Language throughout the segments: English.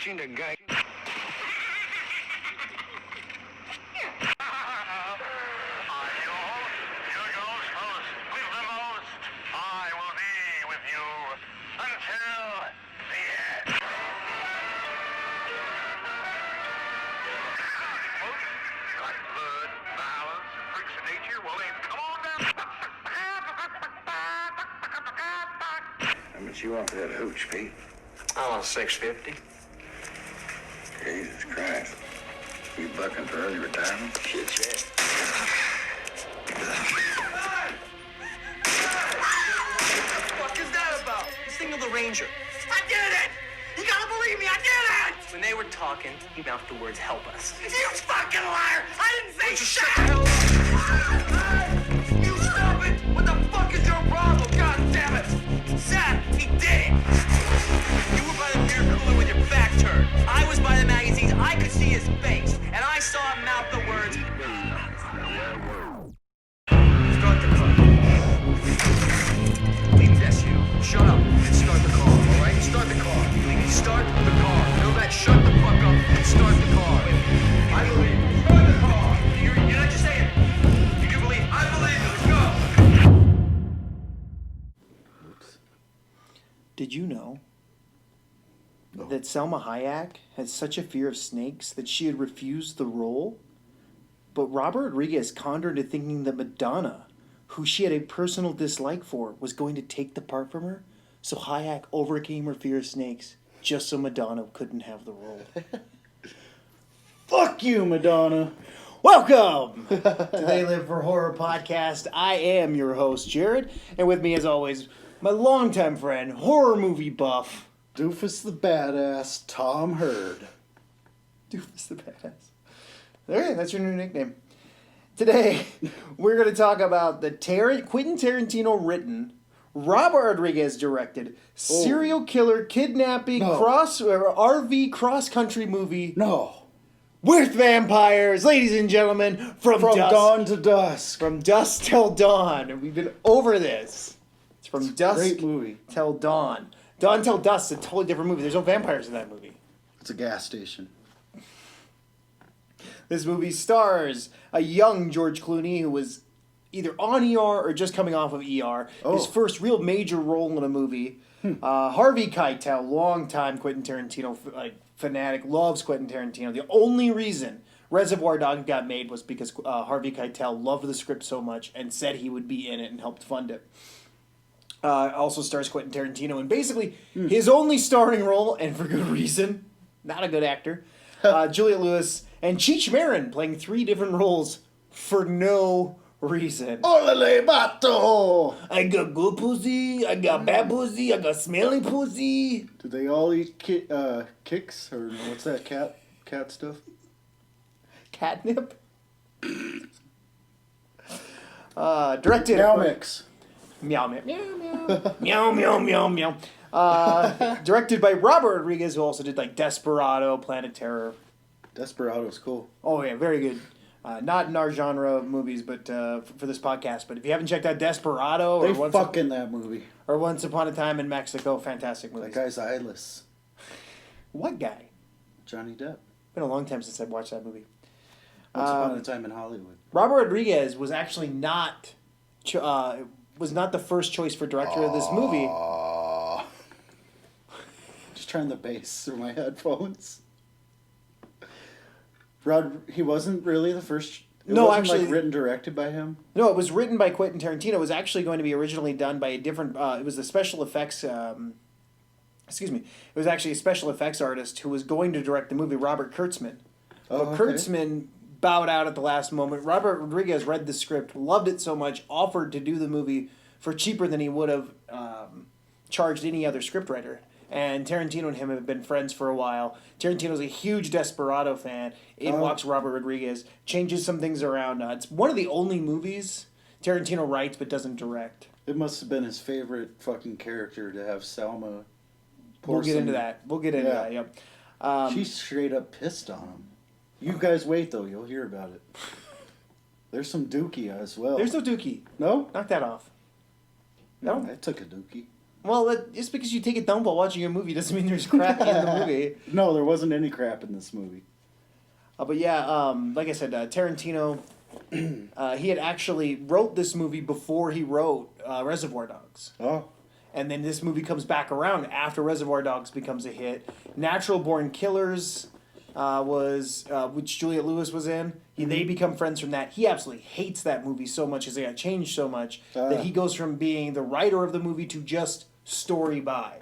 teaching the guy. How much you want for that hooch, Pete? I want $650. Jesus Christ. You bucking for early retirement? Shit, yeah. What the fuck is that about? You signaled the Ranger. I did it! You gotta believe me, I did it! When they were talking, he mouthed the words, help us. You fucking liar! I didn't say shit! Shut the hell up! You stop it! What the fuck is your problem? God damn it! Seth, he did it! You were by the beer cooler with your back turned. I was by the magazines, I could see his face. And I saw him mouth the words, start the car. Leave this you. Shut up and start the car, alright? Start the car. Start the car. Know that? Shut the fuck up and start the car. I believe. Start the car. You're not just saying. You can believe. I believe. Let's go. Did you know that Selma Hayek had such a fear of snakes that she had refused the role? But Robert Rodriguez conned her into thinking that Madonna, who she had a personal dislike for, was going to take the part from her. So Hayek overcame her fear of snakes just so Madonna couldn't have the role. Fuck you, Madonna. Welcome to They Live for Horror podcast. I am your host, Jared, and with me, as always, my longtime friend, horror movie buff, Doofus the Badass, Tom Hurd. Doofus the Badass. Okay, that's your new nickname. Today, we're going to talk about the Quentin Tarantino written, Robert Rodriguez directed, serial killer kidnapping RV cross-country movie No. with vampires, ladies and gentlemen, from Dawn to Dusk. From dusk till dawn. We've been over this. It's from dusk Great movie. till dawn. Dawn till dusk is a totally different movie. There's no vampires in that movie. It's a gas station. This movie stars a young George Clooney who was either on ER or just coming off of ER. Oh. His first real major role in a movie. Harvey Keitel, longtime Quentin Tarantino fanatic, loves Quentin Tarantino. The only reason Reservoir Dogs got made was because Harvey Keitel loved the script so much and said he would be in it and helped fund it. Also stars Quentin Tarantino in basically his only starring role, and for good reason. Not a good actor. Juliette Lewis and Cheech Marin playing 3 different roles for no reason. Olele bato! I got good pussy, I got bad pussy, I got smelly pussy. Do they all eat kicks? Or what's that, cat stuff? Catnip? Directed Meow by... mix. Meow, meow, meow, meow, meow, meow, meow. Directed by Robert Rodriguez, who also did like Desperado, Planet Terror. Desperado's cool. Oh yeah, very good. Not in our genre of movies, but for this podcast. But if you haven't checked out Desperado They fuck in that movie. or Once Upon a Time in Mexico, fantastic movies. That guy's eyeless. What guy? Johnny Depp. Been a long time since I've watched that movie. Once Upon a Time in Hollywood. Robert Rodriguez was actually not the first choice for director of this movie. Just trying the bass through my headphones. He wasn't really the first. No, wasn't, actually, written directed by him. No, it was written by Quentin Tarantino. It was actually going to be originally done by a different. It was the special effects. Excuse me. It was actually a special effects artist who was going to direct the movie, Robert Kurtzman. But Kurtzman bowed out at the last moment. Robert Rodriguez read the script, loved it so much, offered to do the movie for cheaper than he would have charged any other scriptwriter. And Tarantino and him have been friends for a while. Tarantino's a huge Desperado fan. In walks Robert Rodriguez, changes some things around. It's one of the only movies Tarantino writes but doesn't direct. It must have been his favorite fucking character to have Selma. We'll get into that. Yep. She's straight up pissed on him. You guys wait though, you'll hear about it. There's some dookie as well. There's no dookie. No? Knock that off. No? I took a dookie. Well, just because you take a dump while watching a movie doesn't mean there's crap in the movie. No, there wasn't any crap in this movie. But yeah, like I said, Tarantino, he had actually wrote this movie before he wrote Reservoir Dogs. Oh. And then this movie comes back around after Reservoir Dogs becomes a hit. Natural Born Killers was, which Juliette Lewis was in. They become friends from that. He absolutely hates that movie so much because they got changed so much that he goes from being the writer of the movie to just story by.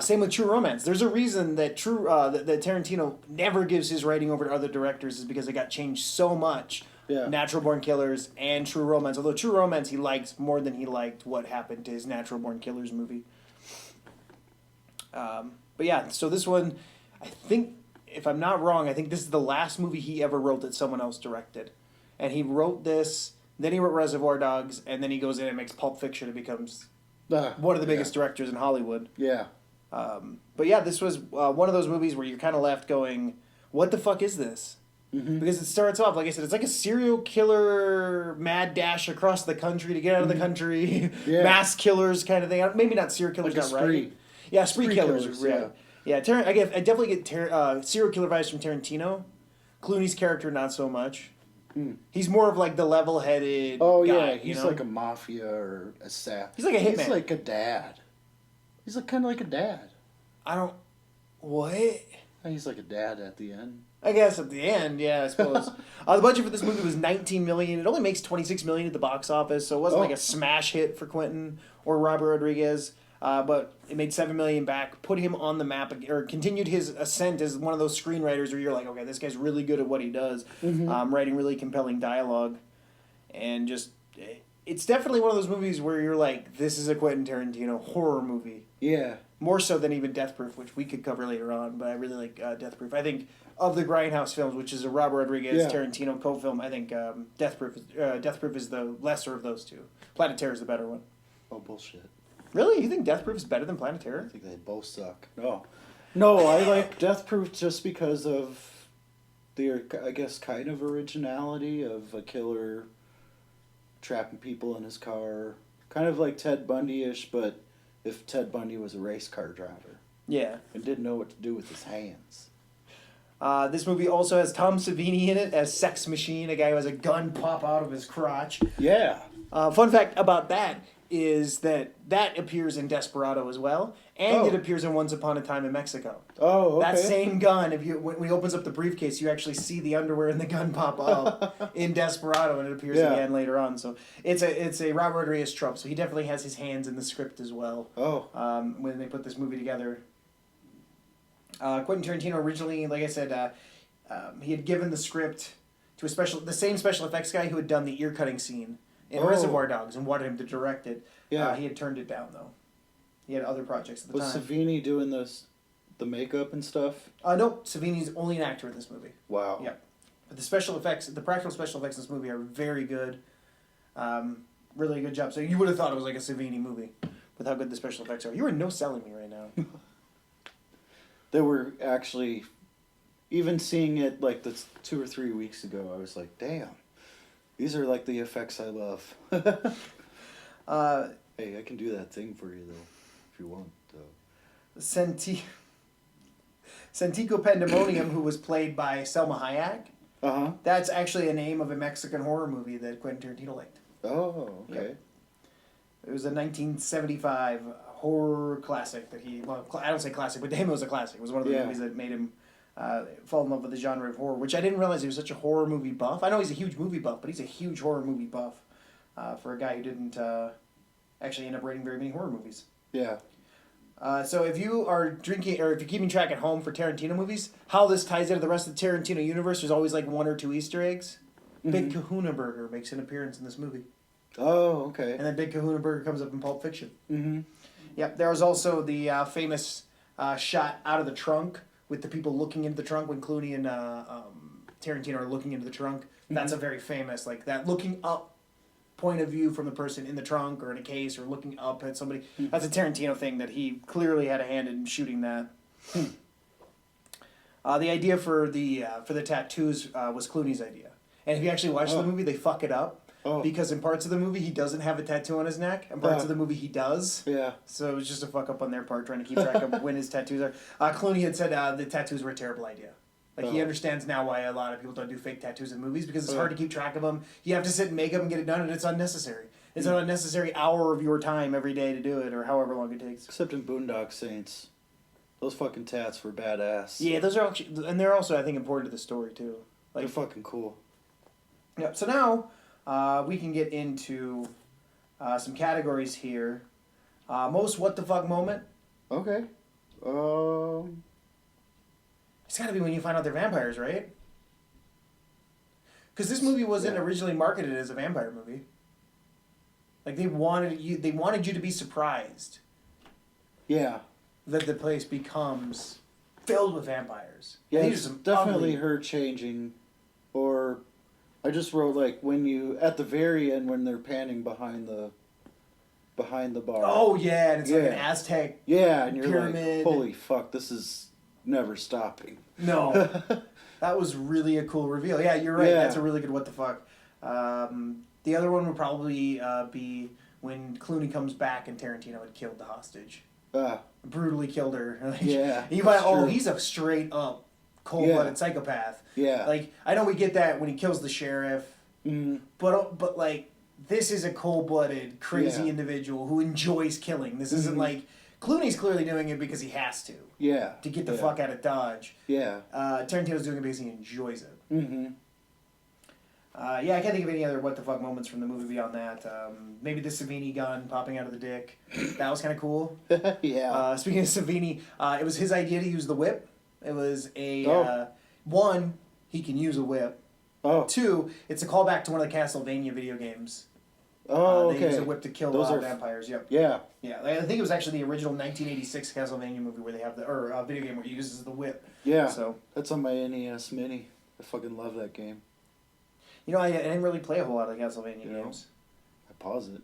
Same with True Romance. There's a reason that that Tarantino never gives his writing over to other directors is because it got changed so much. Yeah. Natural Born Killers and True Romance. Although True Romance he liked more than he liked what happened to his Natural Born Killers movie. But yeah, so this one, I think, if I'm not wrong, I think this is the last movie he ever wrote that someone else directed. And he wrote this, then he wrote Reservoir Dogs, and then he goes in and makes Pulp Fiction and becomes one of the biggest directors in Hollywood. Yeah. But yeah, this was one of those movies where you're kind of left going, what the fuck is this? Mm-hmm. Because it starts off, like I said, it's like a serial killer mad dash across the country to get out of the country, mass killers kind of thing. Maybe not serial killers, like not right. Yeah, spree killers. Yeah. Yeah, I definitely get serial killer vibes from Tarantino. Clooney's character, not so much. He's more of like the level-headed guy. He's like a mafia or a sap. He's like a hitman. He's like a dad. He's like kind of like a dad. What? He's like a dad at the end. I guess at the end, yeah, I suppose. The budget for this movie was $19 million. It only makes $26 million at the box office, so it wasn't like a smash hit for Quentin or Robert Rodriguez. But it made $7 million back, put him on the map, or continued his ascent as one of those screenwriters where you're like, okay, this guy's really good at what he does, writing really compelling dialogue, and just it's definitely one of those movies where you're like, this is a Quentin Tarantino horror movie. Yeah. More so than even Death Proof, which we could cover later on, but I really like Death Proof. I think of the Grindhouse films, which is a Robert Rodriguez Tarantino co-film, I think Death Proof is the lesser of those two. Planet Terror is the better one. Oh, bullshit. Really? You think Death Proof is better than Planet Terror? I think they both suck. No, I like Death Proof just because of the, I guess, kind of originality of a killer trapping people in his car. Kind of like Ted Bundy-ish, but if Ted Bundy was a race car driver. Yeah. And didn't know what to do with his hands. This movie also has Tom Savini in it as Sex Machine, a guy who has a gun pop out of his crotch. Yeah. Fun fact about that is that appears in Desperado as well, and it appears in Once Upon a Time in Mexico. Oh, okay. That same gun, when he opens up the briefcase, you actually see the underwear and the gun pop up in Desperado, and it appears again later on. So it's a Robert Rodriguez trope. So he definitely has his hands in the script as well. When they put this movie together. Quentin Tarantino originally, like I said, he had given the script to the same special effects guy who had done the ear cutting scene in Reservoir Dogs and wanted him to direct it. Yeah. He had turned it down though. He had other projects at the time. Was Savini doing the makeup and stuff? No, Savini's only an actor in this movie. Wow. Yeah. But the practical special effects in this movie are very good. Really good job. So you would have thought it was like a Savini movie with how good the special effects are. You are no selling me right now. They were actually, even seeing it like 2 or 3 weeks ago, I was like, damn, these are like the effects I love. Hey, I can do that thing for you, though, if you want, though. Santico Pandemonium, who was played by Selma Hayek. Uh-huh. That's actually a name of a Mexican horror movie that Quentin Tarantino liked. Oh, okay. Yep. It was a 1975 horror classic that I don't say classic, but to him it was a classic. It was one of the movies that made him fall in love with the genre of horror, which I didn't realize he was such a horror movie buff. I know he's a huge movie buff, but he's a huge horror movie buff for a guy who didn't actually end up rating very many horror movies. Yeah. So if you are drinking, or if you're keeping track at home for Tarantino movies, how this ties into the rest of the Tarantino universe, there's always like 1 or 2 Easter eggs. Mm-hmm. Big Kahuna Burger makes an appearance in this movie. Oh, okay. And then Big Kahuna Burger comes up in Pulp Fiction. Mm-hmm. Yep, there was also the famous shot out of the trunk with the people looking into the trunk when Clooney and Tarantino are looking into the trunk. Mm-hmm. That's a very famous, like that looking up point of view from the person in the trunk or in a case or looking up at somebody. Mm-hmm. That's a Tarantino thing that he clearly had a hand in shooting that. The idea for the tattoos was Clooney's idea. And if you actually watch the movie, they fuck it up. Oh. Because in parts of the movie he doesn't have a tattoo on his neck, and parts of the movie he does. Yeah. So it was just a fuck up on their part trying to keep track of when his tattoos are. Clooney had said the tattoos were a terrible idea. Like, he understands now why a lot of people don't do fake tattoos in movies, because it's hard to keep track of them. You have to sit and make them and get it done, and it's unnecessary. It's an unnecessary hour of your time every day to do it, or however long it takes. Except in Boondock Saints. Those fucking tats were badass. Yeah, those are actually, and they're also, I think, important to the story, too. Like, they're fucking cool. Yeah, so now we can get into some categories here. Most what the fuck moment? Okay. It's got to be when you find out they're vampires, right? Because this movie wasn't originally marketed as a vampire movie. Like, they wanted you to be surprised. Yeah. That the place becomes filled with vampires. Yeah, These it's are some definitely ugly... her changing. Or, I just wrote, like, when you, at the very end, when they're panning behind the bar. Oh, yeah, and it's like an Aztec and you're pyramid. like, holy fuck, this is never stopping. No. That was really a cool reveal. Yeah, you're right. Yeah. That's a really good what the fuck. The other one would probably be when Clooney comes back and Tarantino had killed the hostage. Brutally killed her. Like, Yeah. You find, he's a straight up cold-blooded psychopath. Yeah. Like, I know we get that when he kills the sheriff, Mm-hmm. but like, this is a cold-blooded, crazy individual who enjoys killing. This isn't like, Clooney's clearly doing it because he has to. Yeah. To get the fuck out of Dodge. Yeah. Tarantino's doing it because he enjoys it. Mm-hmm. Yeah, I can't think of any other what the fuck moments from the movie beyond that. Maybe the Savini gun popping out of the dick. That was kind of cool. Yeah. Speaking of Savini, it was his idea to use the whip. It was a... one, he can use a whip. Oh. Two, it's a callback to one of the Castlevania video games. Oh, They okay. use a whip to kill Those are vampires. Yep. Yeah. Yeah, I think it was actually the original 1986 Castlevania movie where they have video game where he uses the whip. Yeah. So That's on my NES Mini. I fucking love that game. you know, I didn't really play a whole lot of the Castlevania games. I pause it.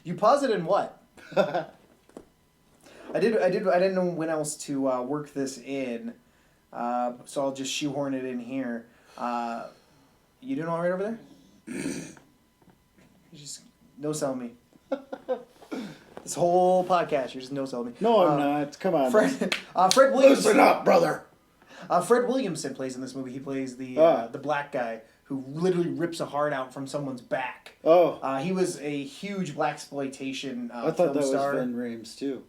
You pause it in what? I didn't know when else to work this in, so I'll just shoehorn it in here. You doing all right over there? You just no selling me. This whole podcast, you're just no selling me. No, I'm not. Come on. Fred Williamson. Listen up, brother. Fred Williamson plays in this movie. He plays the black guy who literally rips a heart out from someone's back. Oh. He was a huge blaxploitation I thought film that star. was Vin Rames, too.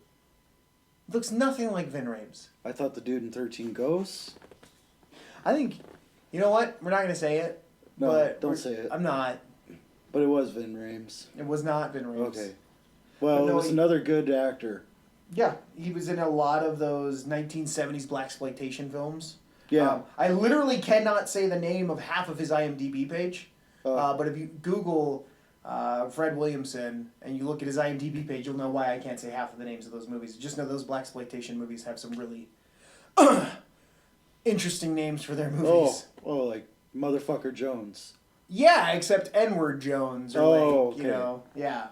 Looks nothing like Vin Rames. I thought the dude in 13 Ghosts. I think, you know what? We're not going to say it. No, but don't say it. I'm not. But it was Vin Rames. It was not Vin Rames. Okay. Well, no, it was another good actor. Yeah, he was in a lot of those 1970s blaxploitation films. Yeah. I literally cannot say the name of half of his IMDb page. But if you Google Fred Williamson and you look at his IMDb page, you'll know why I can't say half of the names of those movies. Just know those blaxploitation movies have some really interesting names for their movies. Oh, like Motherfucker Jones. Yeah, except N-word Jones. Or okay. You know, yeah.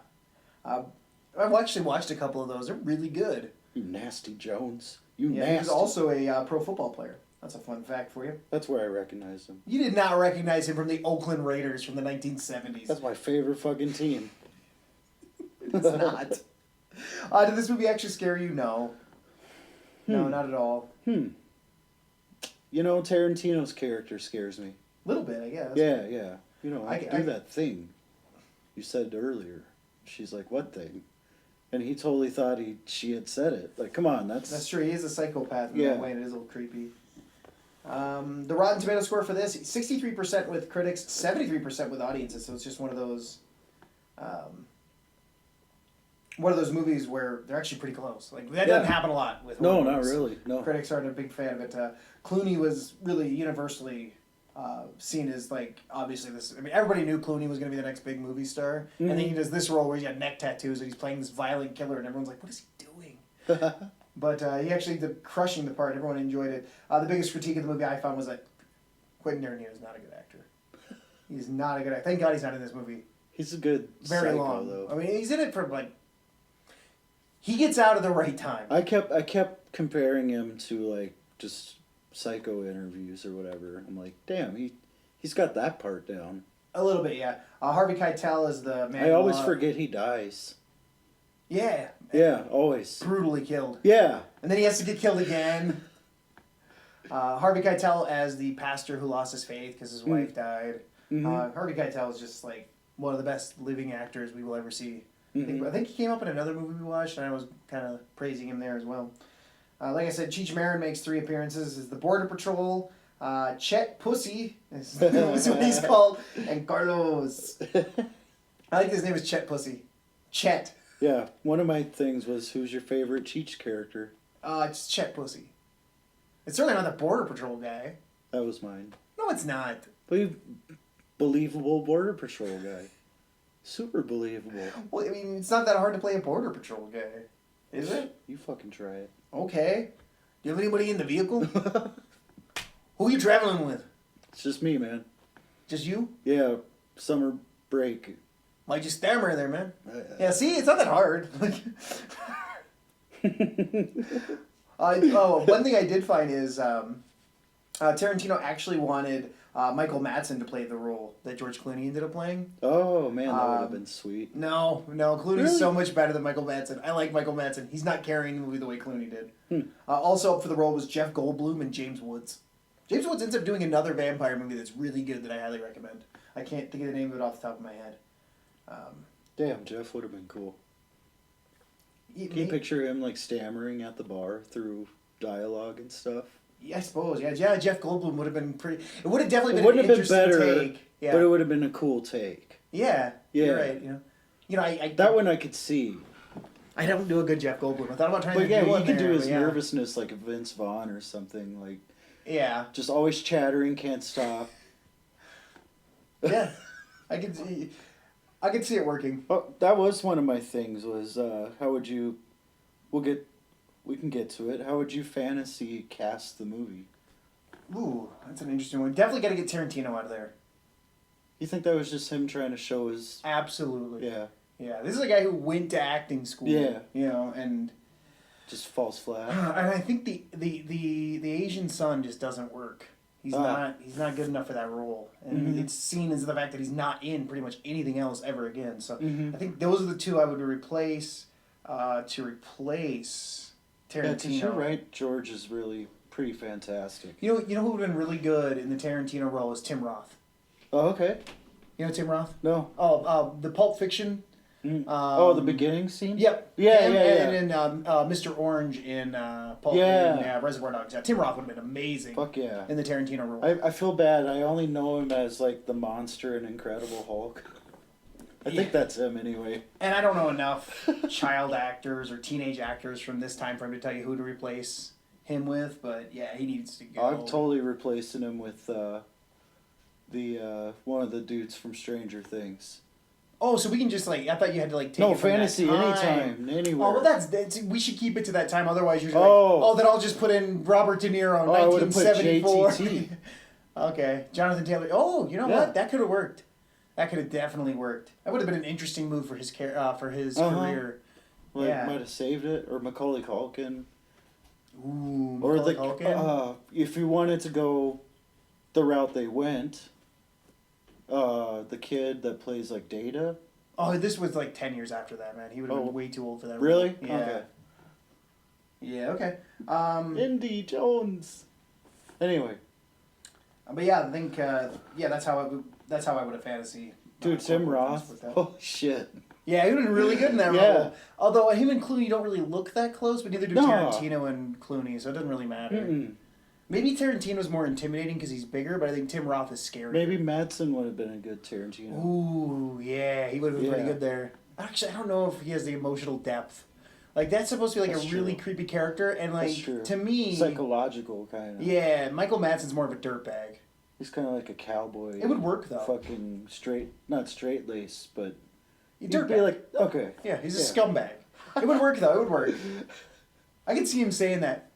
I've actually watched a couple of those. They're really good. You nasty Jones. You Yeah, nasty. he was also a pro football player. That's a fun fact for you. That's where I recognized him. You did not recognize him from the Oakland Raiders from the 1970s. That's my favorite fucking team. It's not. Did this movie actually scare you? No. No, not at all. You know, Tarantino's character scares me. A little bit, I guess. Yeah. You know, I I- could do that thing you said earlier. She's like, what thing? And he totally thought she had said it. Like, come on, That's true. He is a psychopath in Yeah. that way, and it is a little creepy. The Rotten Tomato score for this, 63% with critics, 73% with audiences, so it's just one of those movies where they're actually pretty close. Like, that doesn't happen a lot with horror No, not movies. really. No. Critics aren't a big fan of it. Clooney was really universally seen as, like, obviously this... I mean, everybody knew Clooney was going to be the next big movie star, and then he does this role where he's got neck tattoos and he's playing this violent killer, and everyone's like, what is he doing? But he actually did crushing the part. Everyone enjoyed it. The biggest critique of the movie I found was that Quentin Tarantino is not a good actor. He's not a good actor. Thank God he's not in this movie. He's a good Very psycho, long. though. I mean, he's in it for, like... He gets out at the right time. I kept comparing him to, like, just Psycho interviews or whatever. I'm like, damn, he's got that part down. A little bit, yeah. Harvey Keitel is the man. I always forget he dies. Yeah. Yeah, always. Brutally killed. Yeah. And then he has to get killed again. Harvey Keitel as the pastor who lost his faith because his wife died. Mm-hmm. Harvey Keitel is just like one of the best living actors we will ever see. Mm-hmm. I think he came up in another movie we watched, and I was kind of praising him there as well. Like I said, Cheech Marin makes 3 appearances as the Border Patrol. Chet Pussy is what he's called, and Carlos. I like his name is Chet Pussy. Chet. Yeah, one of my things was, who's your favorite Cheech character? It's Chet Pussy. It's certainly not the Border Patrol guy. That was mine. No, it's not. Believable Border Patrol guy. Super believable. Well, I mean, it's not that hard to play a Border Patrol guy. Is it? You fucking try it. Okay. Do you have anybody in the vehicle? Who are you traveling with? It's just me, man. Just you? Yeah, summer break. Like, just stammer there, man. Yeah, see? It's not that hard. One thing I did find is Tarantino actually wanted Michael Madsen to play the role that George Clooney ended up playing. Oh, man, that would have been sweet. No, Clooney's Really? so much better than Michael Madsen. I like Michael Madsen. He's not carrying the movie the way Clooney did. Also up for the role was Jeff Goldblum and James Woods. James Woods ends up doing another vampire movie that's really good that I highly recommend. I can't think of the name of it off the top of my head. Damn, Jeff would have been cool. Can you picture him, like, stammering at the bar through dialogue and stuff? Yeah, I suppose. Yeah, Jeff Goldblum would have been pretty... It would have definitely It been wouldn't an have been interesting better, take. Yeah. but it would have been a cool take. Yeah, Yeah. you're right. I That one I could see. I don't do a good Jeff Goldblum. I thought about trying But to yeah, do he one could there, do his but yeah. nervousness like a Vince Vaughn or something. Like, Yeah. just always chattering, can't stop. Yeah. I could see it working. Oh, that was one of my things. Was how would you? We can get to it. How would you fantasy cast the movie? Ooh, that's an interesting one. Definitely got to get Tarantino out of there. You think that was just him trying to show his? Absolutely. Yeah. Yeah. This is a guy who went to acting school. Yeah. And Just falls flat. and I think the Asian son just doesn't work. He's not good enough for that role, and it's seen as the fact that he's not in pretty much anything else ever again. So I think those are the two I would replace to replace Tarantino. Yeah, 'cause you're right. George is really pretty fantastic. You know who would have been really good in the Tarantino role is Tim Roth. Oh, okay. You know Tim Roth? No. Oh, the Pulp Fiction. The beginning scene? Yep. Yeah, and, yeah. And then Mr. Orange in Pulp in Reservoir Dogs. Yeah, Tim Roth would have been amazing. Fuck yeah. In the Tarantino role. I feel bad. I only know him as, like, the monster in Incredible Hulk. I think that's him anyway. And I don't know enough child actors or teenage actors from this time frame to tell you who to replace him with, but yeah, he needs to go. I'm totally replacing him with the one of the dudes from Stranger Things. Oh, so we can just I thought you had to take No, it from fantasy that time. anytime, anywhere. Oh, well, that's we should keep it to that time. Otherwise, you're then I'll just put in Robert De Niro, I would have put 1974. JTT. Okay, Jonathan Taylor. Oh, you know what? That could have worked. That could have definitely worked. That would have been an interesting move for his career. Might have saved it, or Macaulay Culkin. Ooh, Or Macaulay Culkin. if you wanted to go the route they went, the kid that plays like Data. Oh, this was 10 years after that, man. He would have been way too old for that. Really? Role. Yeah. Okay. Yeah. Okay. Indy Jones. Anyway. But yeah, I think that's how I would have fantasy. Dude, Tim Roth. Oh shit. Yeah, he would have been really good in that Yeah. role. Although him and Clooney don't really look that close, but neither do No. Tarantino and Clooney, so it doesn't really matter. Mm-mm. Maybe Tarantino's more intimidating because he's bigger, but I think Tim Roth is scary. Maybe Madsen would have been a good Tarantino. Ooh, yeah, he would have been pretty good there. Actually, I don't know if he has the emotional depth. That's supposed to be That's a really true. creepy character, and That's true. to me, Psychological kind of. yeah, Michael Madsen's more of a dirtbag. He's kind of like a cowboy. It would work though. Fucking not straight lace, but He'd he'd be like, okay. yeah, he's a scumbag. It would work though. It would work. I could see him saying that.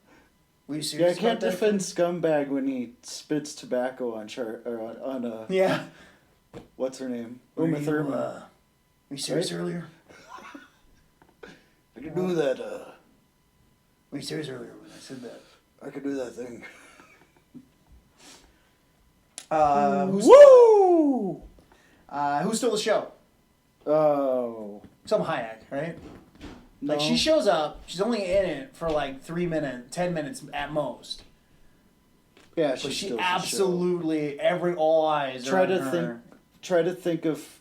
Were you Yeah, I serious can't about that? defend scumbag when he spits tobacco on Yeah. what's her name? Were Uma you, Thurman. were you serious earlier? I could do that. Were you serious earlier when I said that? I could do that thing. Woo! Who Stole the Show? Oh. Some Hayek, right? No. Like, she shows up. She's only in it for like 3 minutes, 10 minutes at most. Yeah, But she steals the show. absolutely, all eyes are on her. Try to think of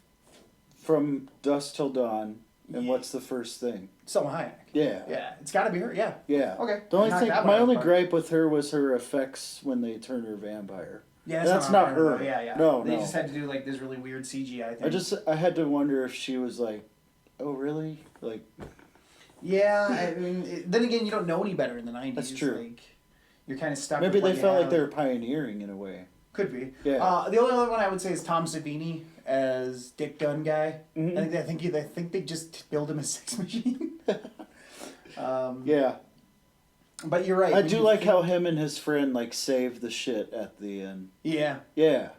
from dusk till dawn, and what's the first thing? Selma Hayek. Yeah. Yeah, it's got to be her. Yeah. Yeah. Okay. The only Knock thing, that one my out of only the park. gripe with her was her effects when they turn her vampire. Yeah, that's not her. Though. Yeah. No, They no. just had to do like this really weird CGI thing. I had to wonder if she was like, oh really? Like. Yeah, I mean, then again, you don't know any better in the 90s. That's true. Like, you're kind of stuck. Maybe with what they you felt like have. they were pioneering in a way. Could be. Yeah. The only other one I would say is Tom Savini as Dick Gunn guy. Mhm. I think they just build him a sex machine. Yeah. But you're right. I when do you like think- how him and his friend like save the shit at the end. Yeah. Yeah.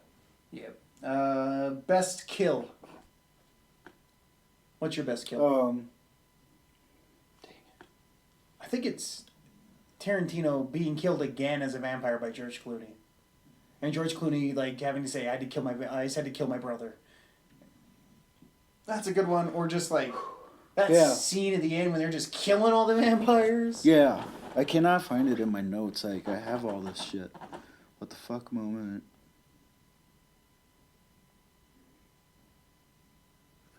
Yeah. Best kill. What's your best kill? I think it's Tarantino being killed again as a vampire by George Clooney. And George Clooney, like, having to say, I just had to kill my brother. That's a good one. Or just, like, that scene at the end when they're just killing all the vampires. Yeah. I cannot find it in my notes. Like, I have all this shit. What the fuck moment?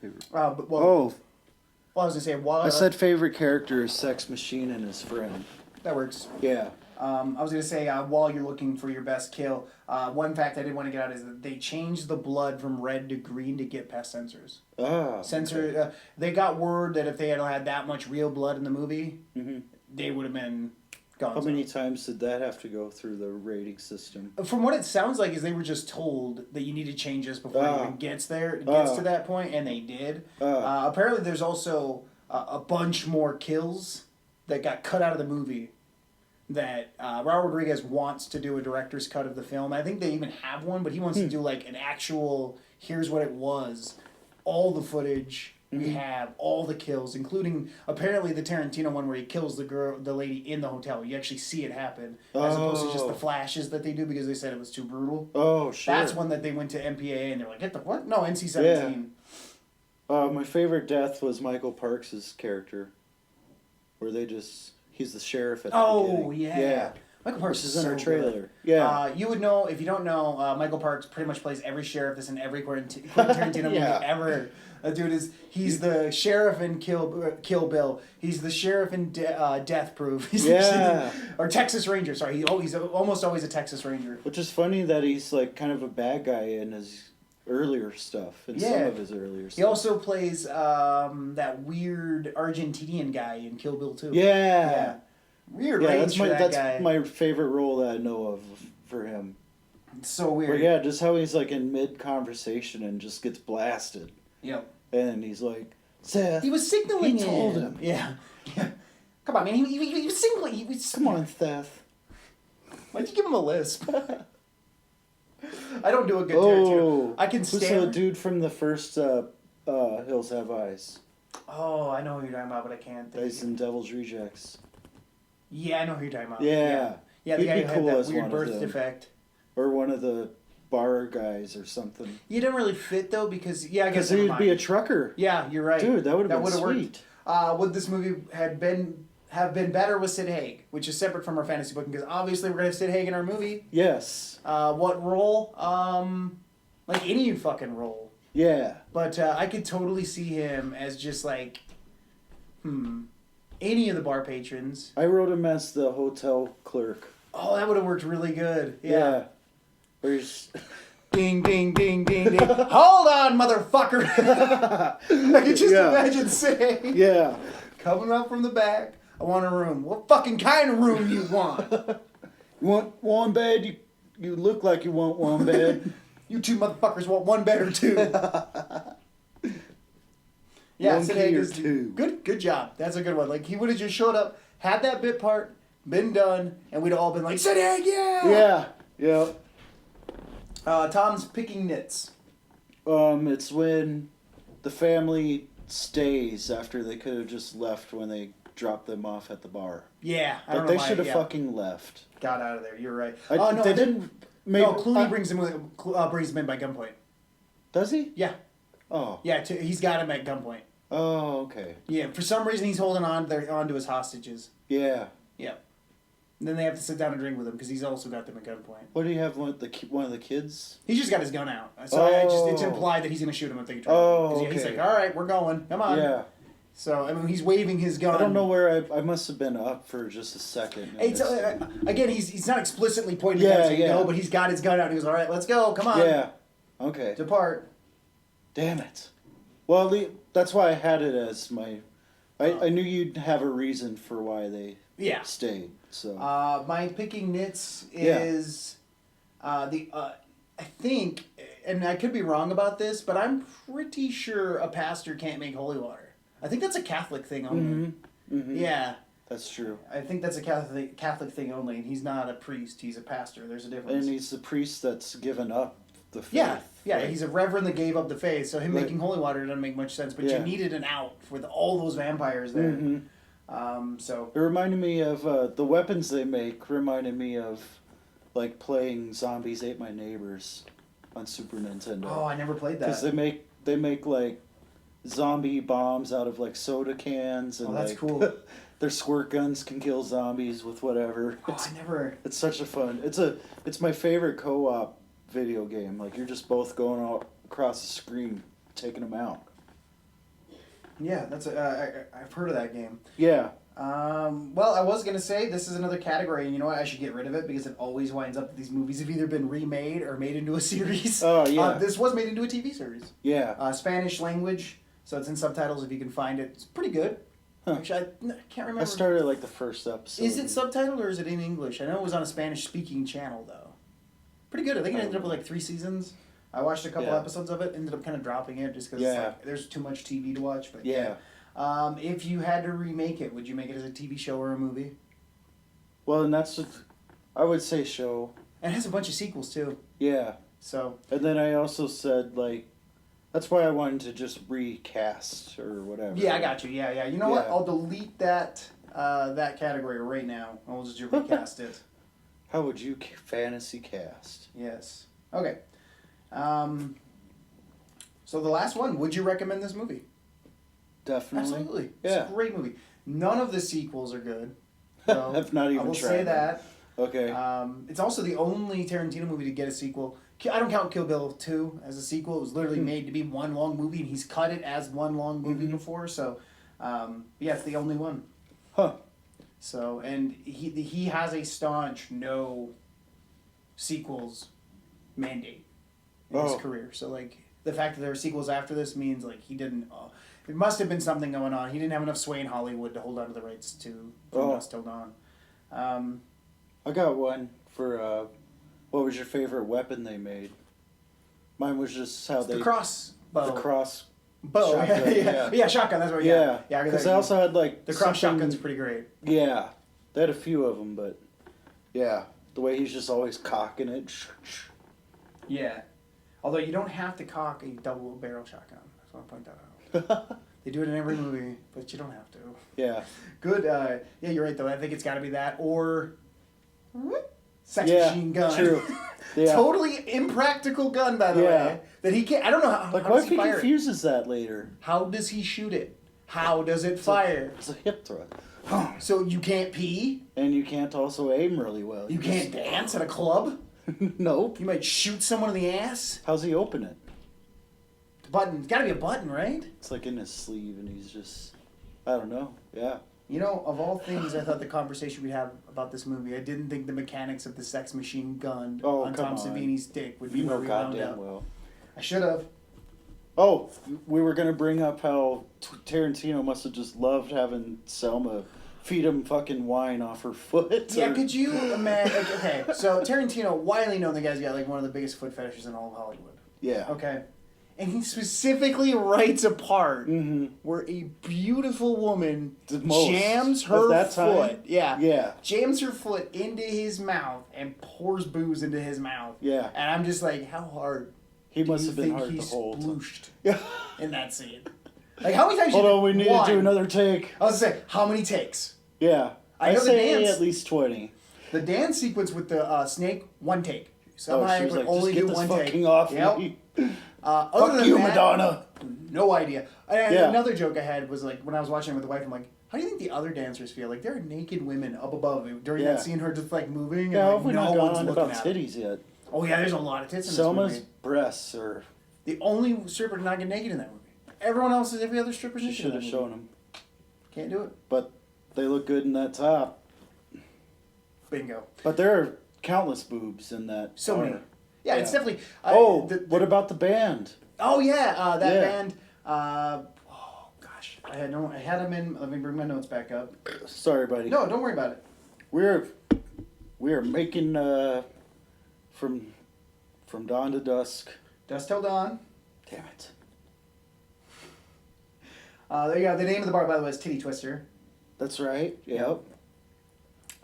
Favorite. Well, I was going to say, I said favorite character is Sex Machine and his friend. that works. Yeah. I was going to say, while you're looking for your best kill, one fact I did want to get out is that they changed the blood from red to green to get past censors. Ah. They got word that if they had that much real blood in the movie, Mm-hmm. they would have been gone. How many times did that have to go through the rating system? From what it sounds like, is they were just told that you need to change this before it even gets to that point, and they did. Apparently, there's also a bunch more kills that got cut out of the movie that Robert Rodriguez wants to do a director's cut of the film. I think they even have one, but he wants to do like an actual, here's what it was, all the footage we have, all the kills, including apparently the Tarantino one where he kills the lady in the hotel. You actually see it happen, as opposed to just the flashes that they do because they said it was too brutal. Oh, sure. That's one that they went to MPAA and they're like, get the what? No, NC-17. My favorite death was Michael Parks' character, where he's the sheriff at the beginning. Yeah. Michael Parks This is in so our trailer. good. Yeah. You would know, if you don't know, Michael Parks pretty much plays every sheriff that's in every Quentin Tarantino movie ever. He's the sheriff in Kill Bill. He's the sheriff in Death Proof. Or Texas Ranger, sorry. He's almost always a Texas Ranger. Which is funny that he's like kind of a bad guy in his earlier stuff. Some of his earlier stuff. He also plays that weird Argentinian guy in Kill Bill 2. Yeah. Weird range for that guy. That's my favorite role that I know of for him. It's so weird. But yeah, just how he's like in mid-conversation and just gets blasted. Yep. And he's like, Seth. He was signaling. He told him. Yeah. Come on, man. He was signaling. Come on, Seth. Why'd you give him a lisp? I don't do a good Tarantino. I can Who's stand. the dude from the first Hills Have Eyes? Oh, I know who you're talking about, but I can't think. He's in Devil's Rejects. Yeah, I know who you're talking about. Yeah. Yeah, the He'd guy be who cool had as that weird one of birth them. defect. Or one of the bar guys or something. You didn't really fit though because I guess Because he'd be a trucker. Yeah, you're right. Dude, that would have been would've sweet. worked. Would this movie have been better with Sid Haig, which is separate from our fantasy booking because obviously we're gonna have Sid Haig in our movie. Yes. What role? Like any fucking role. Yeah. But I could totally see him as just like, any of the bar patrons. I wrote him as the hotel clerk. Oh, that would have worked really good. Yeah. Where he's... Ding, ding, ding, ding, ding. Hold on, motherfucker. I could just imagine saying. Yeah. Coming up from the back. I want a room. What fucking kind of room you want? You want one bed? You look like you want one bed. You two motherfuckers want one bed or two. Yeah, One Sid key Haig or is two. Good job. That's a good one. Like he would have just showed up, had that bit part, been done, and we'd all been like, Sid Haig, yeah. Yeah. Tom's picking nits. It's when the family stays after they could have just left when they dropped them off at the bar. Yeah, I But don't they know why, should have fucking left. got out of there. You're right. They didn't. No, Clooney brings him in by gunpoint. Does he? Yeah. Oh. Yeah, he's got him at gunpoint. Oh, okay. Yeah, for some reason he's holding on to his hostages. Yeah. Yeah. And then they have to sit down and drink with him because he's also got them at gunpoint. What do you have, one of the kids? He's just got his gun out. So it's implied that he's going to shoot him if they try. Oh, He's okay. like, all right, we're going. Come on. Yeah. So, I mean, he's waving his gun. I don't know where I must have been up for just a second. It's, again, he's not explicitly pointing at saying no, but he's got his gun out. He goes, all right, let's go. Come on. Yeah. Okay. Depart. Damn it. Well, that's why I had it as my... I knew you'd have a reason for why they stayed. So my picking nits is I think, and I could be wrong about this, but I'm pretty sure a pastor can't make holy water. I think that's a Catholic thing only. Mm-hmm. Mm-hmm. Yeah. That's true. I think that's a Catholic thing only, and he's not a priest, he's a pastor. There's a difference. And he's the priest that's given up the faith. Yeah, right? he's a reverend that gave up the faith, so him making holy water doesn't make much sense, but you needed an out for all those vampires there. Mm-hmm. So it reminded me of the weapons they make. Reminded me of like playing Zombies Ate My Neighbors on Super Nintendo. Oh, I never played that. Because they make like zombie bombs out of like soda cans and that's like, cool. their squirt guns can kill zombies with whatever. I never. It's such a fun. It's my favorite co-op video game. Like you're just both going all across the screen taking them out. Yeah, that's I've heard of that game. Yeah. Well, I was gonna say this is another category, and you know what? I should get rid of it because it always winds up that these movies have either been remade or made into a series. Oh yeah. This was made into a TV series. Yeah. Spanish language, so it's in subtitles if you can find it. It's pretty good. Huh. Actually, I can't remember. I started like the first episode. Is it subtitled or is it in English? I know it was on a Spanish-speaking channel though. Pretty good. I think it ended up with like 3 seasons. I watched a couple episodes of it. Ended up kind of dropping it just because like, there's too much TV to watch. But yeah. If you had to remake it, would you make it as a TV show or a movie? Well, and that's what I would say show. And it has a bunch of sequels too. Yeah. So. And then I also said like, that's why I wanted to just recast or whatever. Yeah, I got you. Yeah. You know what? I'll delete that that category right now. I'll just recast it. How would you fantasy cast? Yes. Okay. So the last one, would you recommend this movie? Definitely. Absolutely. Yeah. It's a great movie. None of the sequels are good. So I've not even I will tried say them. that. Okay. It's also the only Tarantino movie to get a sequel. I don't count Kill Bill 2 as a sequel. It was literally made to be one long movie, and he's cut it as one long movie before. So, yeah, it's the only one. Huh. So, and he has a staunch no sequels mandate in his career. So, like, the fact that there are sequels after this means, like, he didn't... it must have been something going on. He didn't have enough sway in Hollywood to hold on to the rights to From Dusk Till Dawn. I got one for... what was your favorite weapon they made? Mine was just how they... The crossbow. The cross... Bow. Shotgun, yeah, shotgun, that's right. Yeah. Yeah, Because I also had, like... The cross shotgun's pretty great. Yeah. They had a few of them, but... Yeah. The way he's just always cocking it. Yeah. Although you don't have to cock a double barrel shotgun. I just want to point that out. They do it in every movie, but you don't have to. Yeah. Good. Yeah, you're right, though. I think it's got to be that or... Sex machine gun. True. Yeah. Totally impractical gun, by the way. That he can't... I don't know how, like, how what does if he he fire confuses that later? it? How does he shoot it? How does it fire? It's a hip thrust. So you can't pee? And you can't also aim really well. You can't dance at a club? Nope. You might shoot someone in the ass? How's he open it? The button. It's got to be a button, right? It's like in his sleeve and he's just... I don't know. Yeah. You know, of all things, I thought the conversation we'd have about this movie, I didn't think the mechanics of the sex machine gun on Tom Savini's dick would be You where know we wound goddamn up. well. I should have. Oh, we were going to bring up how Tarantino must have just loved having Selma feed him fucking wine off her foot. Yeah, could you imagine? Like, okay, so Tarantino, widely known, the guy's got like one of the biggest foot fetishes in all of Hollywood. Yeah. Okay. And he specifically writes a part Mm-hmm. where a beautiful woman most jams of her that time? foot. Yeah. Yeah. Jams her foot into his mouth and pours booze into his mouth. Yeah. And I'm just like, how hard He do must you have been think hard he to hold. splooshed Yeah. in that scene? Like, how many times Hold you on, we need to do another take. I was gonna say, how many takes? Yeah. I know the say dance. at least 20. The dance sequence with the snake, one take. Somehow she was I like, could only just get do this one fucking take. off Yep. me. Other Fuck than you, that, Madonna. No idea. And Yeah. another joke I had was like when I was watching it with the wife, I'm like, how do you think the other dancers feel? Like there are naked women up above it during Yeah. that scene, her just like moving, Yeah, and have like, we no not one's gone looking about at it. titties yet? Oh yeah, there's a lot of tits in Selma's this movie. breasts are... The only stripper to not get naked in that movie. Everyone else is every other stripper's She naked. should in have that shown movie. them. Can't do it. But they look good in that top. Bingo. But there are countless boobs in that. So bar. many. Yeah, it's definitely. What about the band? Oh yeah, that Yeah. band. Oh gosh, I had them in. Let me bring my notes back up. Sorry, buddy. No, don't worry about it. We are making from dawn to dusk. Dusk till dawn. Damn it. There you go. The name of the bar, by the way, is Titty Twister. That's right. Yep.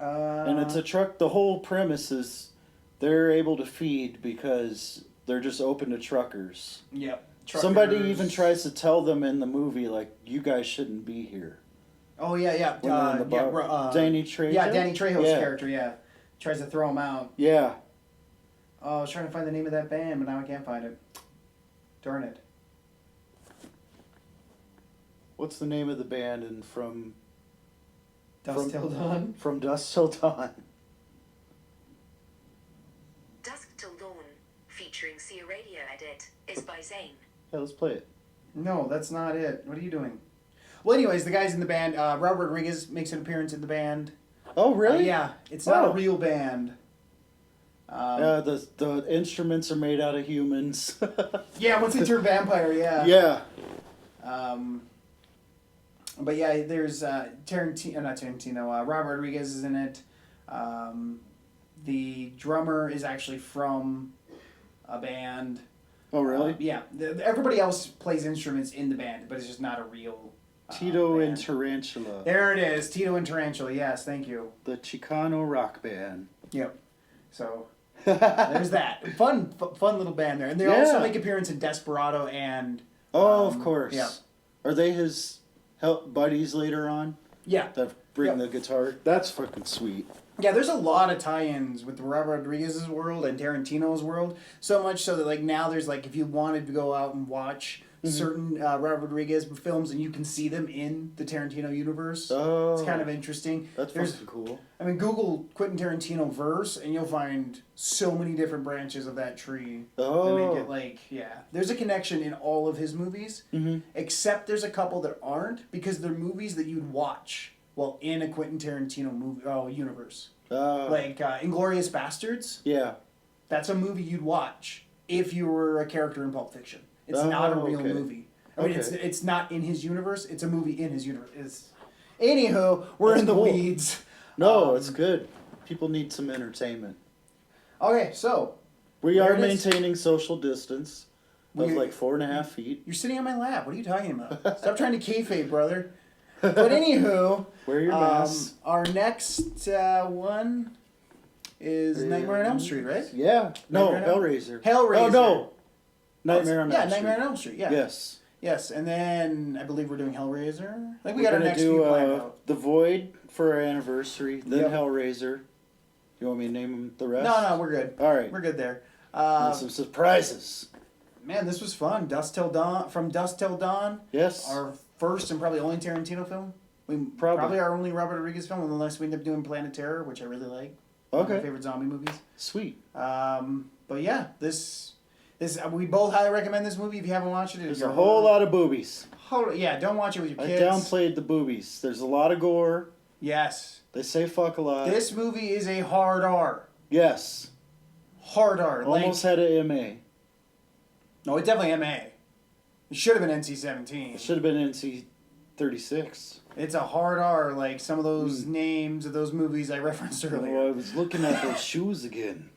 Uh, And it's a truck. The whole premise is they're able to feed because they're just open to truckers. Yep. Somebody Truckers. even tries to tell them in the movie, like, you guys shouldn't be here. Oh yeah. When they're in the bar. Danny Trejo? Yeah, Danny Trejo's Yeah. character. Yeah, tries to throw him out. Yeah. Oh, I was trying to find the name of that band, but now I can't find it. Darn it. What's the name of the band and from Dusk till dawn. From Dusk Till Dawn? Dusk Till Dawn, featuring See a Radio Edit, is by Zayn. Yeah, let's play it. No, that's not it. What are you doing? Well, anyways, the guys in the band. Robert Rodriguez makes an appearance in the band. Oh, really? Yeah, it's not Oh. a real band. The instruments are made out of humans. Yeah, once they turn vampire, yeah. Yeah. But yeah, there's Robert Rodriguez is in it. The drummer is actually from a band. Oh, really? Yeah, everybody else plays instruments in the band, but it's just not a real. Tito band. and Tarantula. There it is, Tito and Tarantula. Yes, thank you. The Chicano rock band. Yep. So there's that fun little band there, and they also make appearance in Desperado and. Of course. Yeah. Are they his buddies later on? Yeah. That bring Yep. the guitar? That's fucking sweet. Yeah, there's a lot of tie-ins with Robert Rodriguez's world and Tarantino's world. So much so that like now there's like if you wanted to go out and watch certain Robert Rodriguez films and you can see them in the Tarantino universe. Oh. It's kind of interesting. That's There's, fucking cool. I mean, Google Quentin Tarantino verse and you'll find so many different branches of that tree. Oh. That make it like, yeah. There's a connection in all of his movies, except there's a couple that aren't because they're movies that you'd watch while in a Quentin Tarantino movie universe. Like Inglourious Bastards. Yeah. That's a movie you'd watch if you were a character in Pulp Fiction. It's not a real okay. movie. I mean, Okay. it's not in his universe. It's a movie in his universe. Anywho, we're That's in the cool. weeds. No, it's good. People need some entertainment. Okay, so We There are it is. maintaining social distance of We- like 4.5 feet. you're sitting on my lap. What are you talking about? Stop trying to kayfabe, brother. But anywho, Wear your mask. our next one is Nightmare on Elm Street, right? Yeah. No, Nightmare on Elm- Hellraiser. Hellraiser. Oh, no. Nightmare on Elm Street. Nightmare on Elm Street. Yeah. Yes. Yes, and then I believe we're doing Hellraiser. Like we We're got our gonna next do few planned out. The Void for our anniversary, then Yep. Hellraiser. You want me to name them the rest? No, we're good. All right. We're good there. And some surprises. Man, this was fun. Dusk Till Dawn. From Dusk Till Dawn. Yes. Our first and probably only Tarantino film. Probably. Probably our only Robert Rodriguez film, unless we end up doing Planet Terror, which I really like. One of my Okay. favorite zombie movies. Sweet. But yeah, this we both highly recommend this movie if you haven't watched it. There's a whole lot of boobies. Yeah, don't watch it with your I kids. downplayed the boobies. There's a lot of gore. Yes. They say fuck a lot. This movie is a hard R. Yes. Hard R. Almost had an MA. No, it's definitely MA. It should have been NC-17. It should have been NC 36. It's a hard R, like some of those names of those movies I referenced earlier. Oh, I was looking at those shoes again.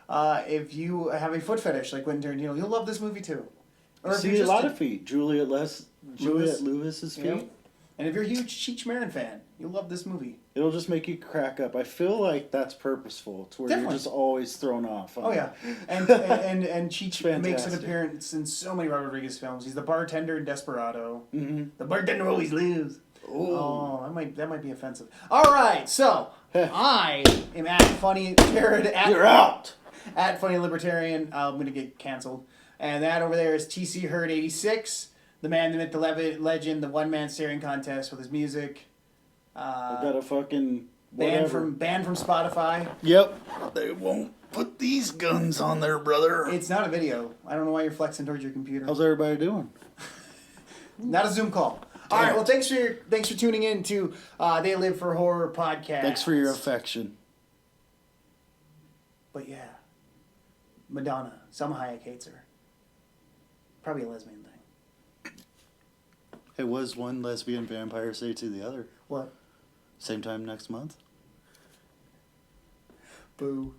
If you have a foot fetish like Quentin Tarantino, you'll love this movie too. I if see you're a just lot of feet. Juliet Lewis. Lewis's feet. Yep. And if you're a huge Cheech Marin fan, you'll love this movie. It'll just make you crack up. I feel like that's purposeful, to where Definitely. you're just always thrown off. Oh yeah, and Cheech makes an Fantastic. appearance in so many Robert Rodriguez films. He's the bartender in Desperado. Mm-hmm. The bartender always lives. Oh, that might be offensive. All right, so I am at Funny Jared at You're out. at Funny Libertarian. I'm going to get canceled. And that over there is TC Herd 86, the man, the myth, the legend, the one-man staring contest with his music. I got a fucking banned from Spotify. Yep. They won't put these guns on there, brother. It's not a video. I don't know why you're flexing towards your computer. How's everybody doing? Not a Zoom call. All right. Well, thanks for tuning in to They Live for Horror podcast. Thanks for your affection. But yeah, Madonna. Salma Hayek hates her. Probably a lesbian thing. It was one lesbian vampire say to the other. What? Same time next month. Boo.